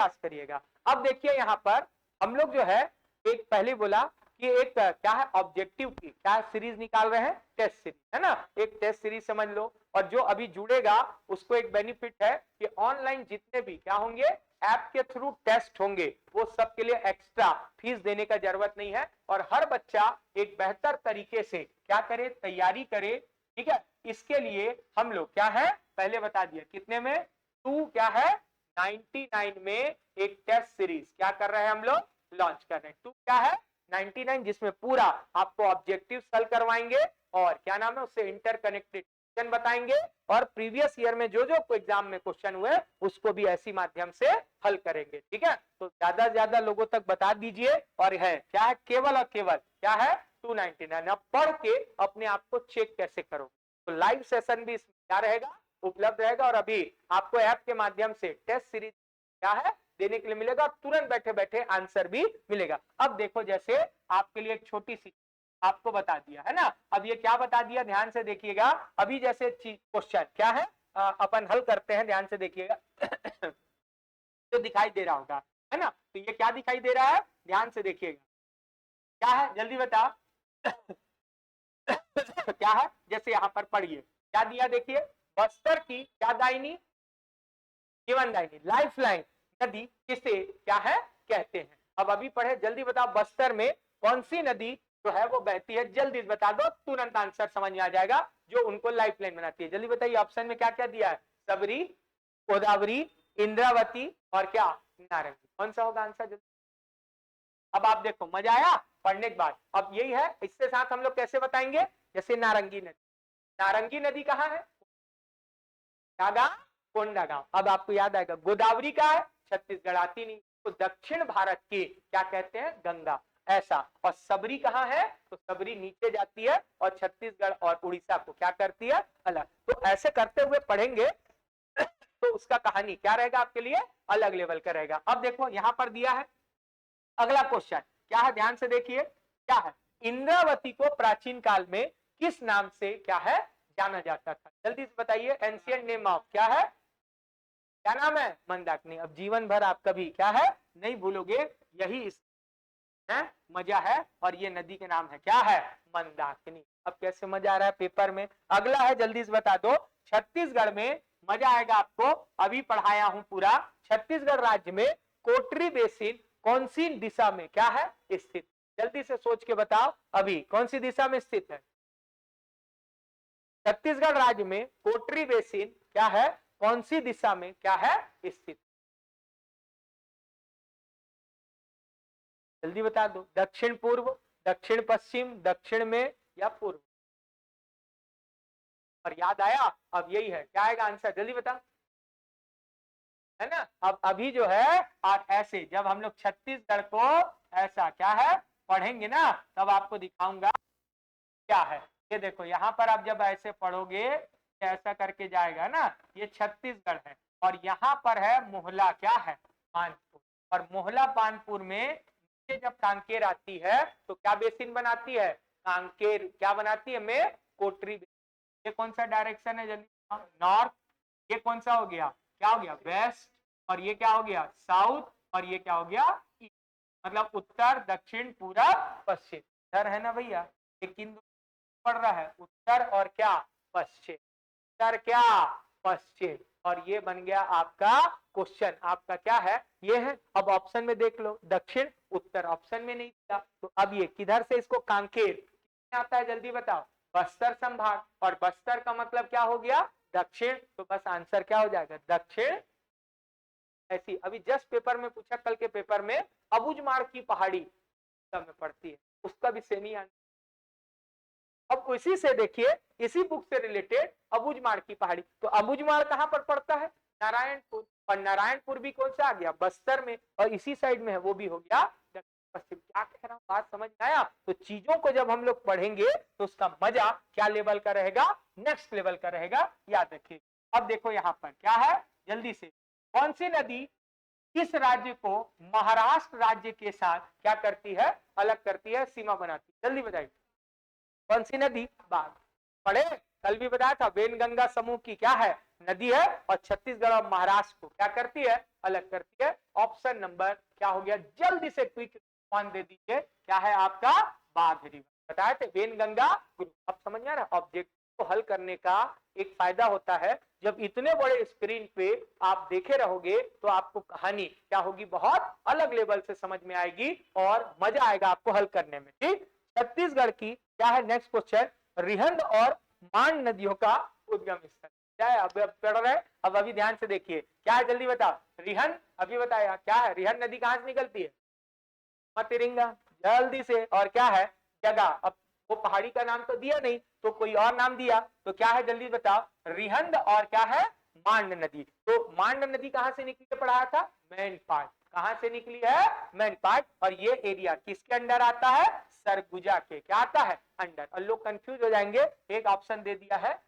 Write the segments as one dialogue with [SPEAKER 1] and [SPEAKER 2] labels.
[SPEAKER 1] प्रयास करिएगा। अब देखिए यहाँ पर हम लोग जो है एक पहले बोला कि एक क्या है ऑब्जेक्टिव की क्या सीरीज निकाल रहे हैं, टेस्ट सीरीज, है ना। एक टेस्ट सीरीज समझ लो, और जो अभी जुड़ेगा उसको एक बेनिफिट है कि ऑनलाइन जितने भी क्या होंगे ऐप के थ्रू टेस्ट होंगे, वो सबके लिए एक्स्ट्रा फीस देने का जरूरत नहीं है, और हर बच्चा एक बेहतर तरीके से क्या करे, तैयारी करे, ठीक है। इसके लिए हम लोग क्या है पहले बता दिया कितने में, 2 क्या है 99 में एक टेस्ट सीरीज क्या कर रहे हैं हम लोग, लॉन्च कर रहे हैं। 2 क्या है 99, जिसमें पूरा आपको ऑब्जेक्टिव सॉल्व करवाएंगे और क्या नाम है उससे इंटरकनेक्टेड क्वेश्चन बताएंगे, और प्रीवियस ईयर में जो जो एग्जाम में क्वेश्चन हुए उसको भी ऐसी माध्यम से हल करेंगे, ठीक है। तो ज्यादा से ज्यादा लोगों तक बता दीजिए, और है क्या है केवल और केवल क्या है 299। अब पढ़ के अपने आप को चेक कैसे करो, तो लाइव सेशन भी क्या रहेगा उपलब्ध रहेगा, और अभी आपको ऐप के माध्यम से टेस्ट सीरीज क्या है देने के लिए मिलेगा, तुरंत बैठे बैठे आंसर भी मिलेगा। अब देखो जैसे आपके लिए एक छोटी सी आपको बता दिया है ना, अब ये क्या बता दिया ध्यान से देखिएगा। अभी जैसे क्वेश्चन क्या है अपन हल करते हैं, ध्यान से देखिएगा जो दिखाई दे रहा होगा, है ना। तो ये क्या दिखाई दे रहा है ध्यान से देखिएगा, क्या है जल्दी बता क्या है, जैसे यहां पर पढ़िए क्या दिया देखिए, बस्तर की क्या दायनी, जीवन दायनी लाइफ लाइन नदी किसे क्या है कहते हैं। अब अभी पढ़े जल्दी बताओ, बस्तर में कौन सी नदी जो है वो बहती है, जल्दी बता दो, तुरंत आंसर समझ में आ जाएगा, जो उनको लाइफ लाइन बनाती है। जल्दी बताइए ऑप्शन में क्या क्या दिया है, सबरी, गोदावरी, इंद्रावती और क्या नारंगी, कौन सा होगा आंसर जल्दी। अब आप देखो मजा आया पढ़ने के बाद। अब यही है, इसके साथ हम लोग कैसे बताएंगे, जैसे नारंगी नदी, नारंगी नदी कहाँ है, क्या गांव, कोंडा गांव। अब आपको याद आएगा गोदावरी का है छत्तीसगढ़, आती नहीं, तो दक्षिण भारत की क्या कहते हैं गंगा, ऐसा। और सबरी कहाँ है, तो सबरी नीचे जाती है और छत्तीसगढ़ और उड़ीसा को क्या करती है अलग। तो ऐसे करते हुए पढ़ेंगे तो उसका कहानी क्या रहेगा आपके लिए अलग लेवल का रहेगा। अब देखो यहां पर दिया है अगला क्वेश्चन क्या है, ध्यान से देखिए क्या है, इंद्रावती को प्राचीन काल में किस नाम से क्या है जाना जाता था, जल्दी से बताइए। एंशिएंट नेम ऑफ क्या है, क्या नाम है, मंदाकिनी। अब जीवन भर आप कभी क्या है नहीं भूलोगे, यही इस है मजा है, और ये नदी के नाम है क्या है मंदाकिनी। अब कैसे मजा आ रहा है पेपर में। अगला है जल्दी से बता दो, छत्तीसगढ़ में मजा आएगा आपको, अभी पढ़ाया हूं पूरा। छत्तीसगढ़ राज्य में कोटरी बेसिन कौन सी दिशा में क्या है स्थित, जल्दी से सोच के बताओ अभी कौन सी दिशा में स्थित है। छत्तीसगढ़ राज्य में कोटरी बेसिन क्या है कौन सी दिशा में क्या है स्थित, जल्दी बता दो, दक्षिण पूर्व, दक्षिण पश्चिम, दक्षिण में या पूर्व। और याद आया, अब यही है क्या आएगा आंसर जल्दी बता, है ना। अब अभी जो है और ऐसे जब हम लोग छत्तीसगढ़ को ऐसा क्या है पढ़ेंगे ना, तब आपको दिखाऊंगा क्या है। ये देखो यहाँ पर आप जब ऐसे पढ़ोगे ऐसा करके जाएगा ना, ये छत्तीसगढ़ है, और यहाँ पर है मोहला क्या है पानपुर, और मोहला पानपुर में जब कांकेर आती है तो क्या बेसिन बनाती है, कांकेर क्या बनाती है में कोटरी। ये कौन सा डायरेक्शन है जल्दी, नॉर्थ, ये कौन सा हो गया क्या हो गया वेस्ट, और ये क्या हो गया साउथ, और ये क्या हो गया ईस्ट, मतलब उत्तर दक्षिण पूरब पश्चिम। इधर है ना भैया, लेकिन पड़ रहा है उत्तर और क्या पश्चिम, उत्तर क्या पश्चिम, और ये बन गया आपका क्वेश्चन, आपका क्या है ये है। अब ऑप्शन में देख लो दक्षिण उत्तर, ऑप्शन में नहीं था, तो अब ये किधर से इसको कांकेर आता है जल्दी बताओ, बस्तर संभाग, और बस्तर का मतलब क्या हो गया दक्षिण, तो बस आंसर क्या हो जाएगा दक्षिण। ऐसी अभी जस्ट पेपर में पूछा, कल के पेपर में अबुझमाड़ की पहाड़ी में पड़ती है, उसका भी सेमी आंसर। अब उसी से देखिए इसी बुक से रिलेटेड अबुझमाड़ की पहाड़ी, तो अबुझमाड़ कहां पर पड़ता है नारायणपुर, और नारायणपुर भी कौन सा आ गया बस्तर में, और इसी साइड में है वो भी हो गया पश्चिम। क्या कह रहा हूं बात समझ में आया। तो चीजों को जब हम लोग पढ़ेंगे तो उसका मजा क्या लेवल का रहेगा, नेक्स्ट लेवल का रहेगा, याद रखिए। अब देखो यहां पर क्या है जल्दी से, कौन सी नदी किस राज्य को महाराष्ट्र राज्य के साथ क्या करती है अलग करती है, सीमा बनाती है, जल्दी बताइए कौन सी नदी, बाघ पढ़े कल भी बताया था, वेनगंगा समूह की क्या है नदी है और छत्तीसगढ़ और महाराष्ट्र को क्या करती है, अलग करती है। ऑप्शन नंबर क्या हो गया, जल्दी से क्विक रिस्पॉन्स दे दीजिए, क्या है आपका, बाघ रिवर। बताए थे वेनगंगा ग्रुप। अब समझ में आ रहा है, ऑब्जेक्ट को हल करने का एक फायदा होता है, जब इतने बड़े स्क्रीन पे आप देखे रहोगे तो आपको कहानी क्या होगी, बहुत अलग लेवल से समझ में आएगी और मजा आएगा आपको हल करने में। ठीक, छत्तीसगढ़ की क्या है नेक्स्ट क्वेश्चन, रिहंद और मांड नदियों का उद्गम स्थल क्या है। अब पढ़ रहे, अब अभी ध्यान से देखिए क्या है, जल्दी बताओ। रिहंद अभी बताया क्या है, रिहंद नदी कहां से निकलती है, मतिरिंगा, जल्दी से। और क्या है जगह, अब वो पहाड़ी का नाम तो दिया नहीं तो कोई और नाम दिया, तो क्या है जल्दी बताओ, रिहंद और क्या है, मांड नदी। तो मांड नदी कहां से निकली पढ़ाया था, मैनपाट। कहां से निकली है, मैनपाट। और ये एरिया किसके अंडर आता है, सरगुजा के क्या आता है, अंडर। और लोग कंफ्यूज हो जाएंगे, एक ऑप्शन दे दिया है।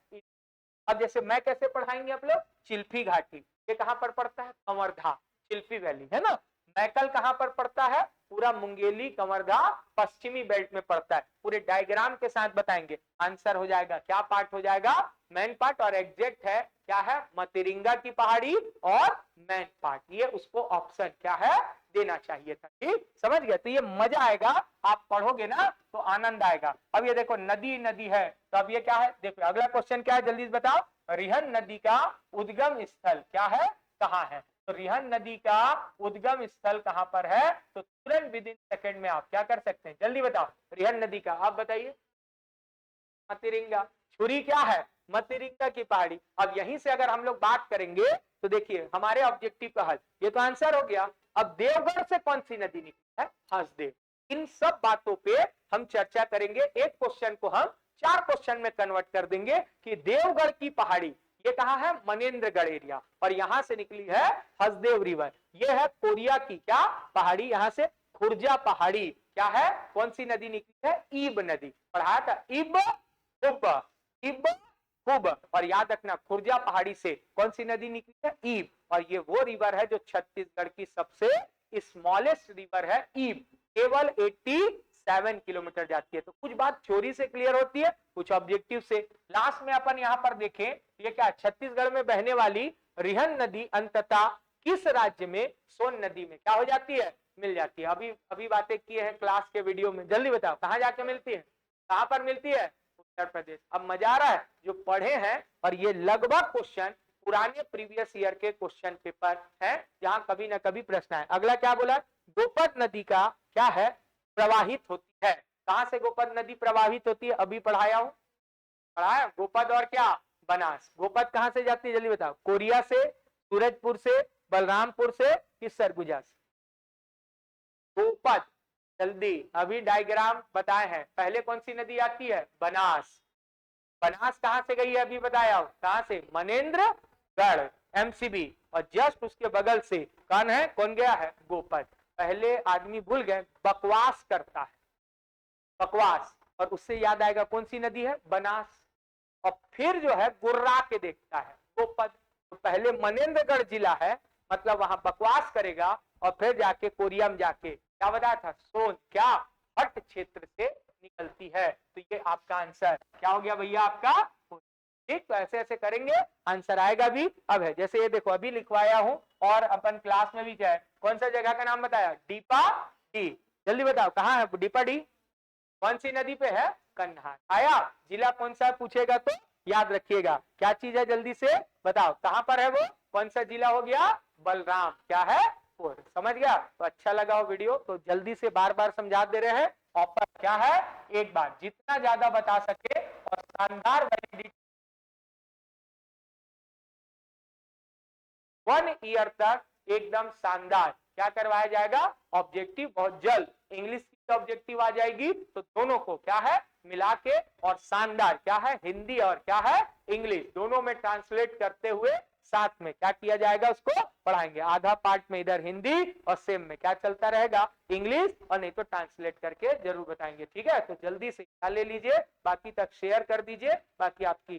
[SPEAKER 1] अब जैसे मैं कैसे पढ़ाएंगे आप लोग, चिल्फी घाटी, ये कहां पर पड़ता है, कंवरधा, चिल्फी वैली है ना। मैकल कहां पर पड़ता है, पूरा मुंगेली कंवरधा पश्चिमी बेल्ट में पड़ता है। पूरे डायग्राम के साथ बताएंगे, आंसर हो जाएगा क्या पार्ट हो जाएगा, मैन पार्ट। और एग्जैक्ट है क्या है, मतिरिंगा की पहाड़ी और मैन पार्ट। ये उसको ऑप्शन क्या है देना चाहिए था। ठीक, समझ गए। तो ये मजा आएगा, आप पढ़ोगे ना तो आनंद आएगा। अब ये देखो नदी नदी है, तो अब ये क्या है, देखो अगला क्वेश्चन क्या है, जल्दी से बताओ। रिहंद नदी का उद्गम स्थल क्या है, कहाँ है। तो रिहंद नदी का उद्गम स्थल कहां पर है, तो तुरंत विद इन सेकेंड में आप क्या कर सकते हैं, जल्दी बताओ। रिहंद नदी का आप बताइए, मतिरिंगा। छुरी क्या है, मतिरिंगा की पहाड़ी। अब यहीं से अगर हम लोग बात करेंगे तो देखिए हमारे ऑब्जेक्टिव का हल, ये तो आंसर हो गया। अब देवगढ़ से कौन सी नदी निकली है, हंसदेव। इन सब बातों पे हम चर्चा करेंगे। एक क्वेश्चन को हम 4 क्वेश्चन में कन्वर्ट कर देंगे कि देवगढ़ की पहाड़ी ये कहां है, मनेन्द्रगढ़ एरिया, और यहां से निकली है हसदेव रिवर। ये है कोरिया की क्या पहाड़ी, यहां से खुर्जा पहाड़ी क्या है, कौन सी नदी निकली है, ईब नदी। पढ़ाया था इब हुब, इब हुब। और याद रखना खुर्जा पहाड़ी से कौन सी नदी निकली है, ईब। और ये वो रिवर है जो छत्तीसगढ़ की सबसे स्मॉलेस्ट रिवर है, ईब। केवल 87 किलोमीटर जाती है। तो कुछ बात थ्योरी से क्लियर होती है, कुछ ऑब्जेक्टिव से। लास्ट में अपन यहां पर देखें, ये क्या छत्तीसगढ़ में बहने वाली रिहंद नदी अंततः किस राज्य में, सोन नदी में क्या हो जाती है, मिल जाती है। अभी बातें की है क्लास के वीडियो में, जल्दी बताओ कहां जाके मिलती है, कहां पर मिलती है, उत्तर प्रदेश। अब मजा आ रहा है, जो पढ़े हैं, और ये लगभग क्वेश्चन पुराने प्रीवियस ईयर के क्वेश्चन पेपर है, जहां कभी ना कभी प्रश्न है। अगला क्या बोला, गोपद नदी का क्या है, प्रवाहित होती है। कहां से गोपद नदी प्रवाहित होती है, अभी पढ़ाया हूं, पढ़ाया गोपद और क्या, बनास। गोपद कहां से जाती है, जल्दी बताओ, कोरिया से, सूरजपुर से, बलरामपुर से, किस सरगुजा से, गोपद। जल्दी, अभी डायग्राम बताए हैं। पहले कौन सी नदी आती है, बनास। बनास कहां से गई है, अभी बताया हूं, कहां से, मनेन्द्रगढ़ एमसीबी। और जस्ट उसके बगल से कौन है, कौन गया है, गोपद। पहले आदमी भूल गए, बकवास करता है, बकवास, और उससे याद आएगा कौन सी नदी है, बनास। और फिर जो है गुर्रा के देखता है, गोपद। तो पहले मनेन्द्रगढ़ जिला है, मतलब वहां बकवास करेगा, और फिर जाके कोरिया में जाके क्या बताया था, सोन क्या हट क्षेत्र से निकलती है। तो ये आपका आंसर क्या हो गया भैया, आपका। ठीक, तो ऐसे ऐसे करेंगे, आंसर आएगा भी। अब है जैसे ये देखो अभी लिखवाया हूं, और अपन क्लास में भी क्या है, कौन सा जगह का नाम बताया, डीपा डी। जल्दी बताओ कहां है डीपा डी, कौन सी नदी पे है, कन्हार। आया, जिला कौन सा पूछेगा तो याद रखिएगा, क्या चीज है, जल्दी से बताओ कहां पर है वो, कौन सा जिला हो गया, बलराम क्या है, पुर। समझ गया। तो अच्छा लगा हो वीडियो तो जल्दी से बार बार समझा दे रहे हैं। ऑफर क्या है, एक बार जितना ज्यादा बता सके, और शानदार वैलिडिटी 1 ईयर तक एकदम शानदार क्या करवाया जाएगा, ऑब्जेक्टिव बहुत जल्द। इंग्लिश की ऑब्जेक्टिव आ जाएगी, तो दोनों को क्या है मिला के, और शानदार क्या है, हिंदी और क्या है इंग्लिश, दोनों में ट्रांसलेट करते हुए साथ में क्या किया जाएगा, उसको पढ़ाएंगे। आधा पार्ट में इधर हिंदी, और सेम में क्या चलता रहेगा, इंग्लिश, और नहीं तो ट्रांसलेट करके जरूर बताएंगे। ठीक है, तो जल्दी से क्या ले लीजिए, बाकी तक शेयर कर दीजिए। बाकी आपकी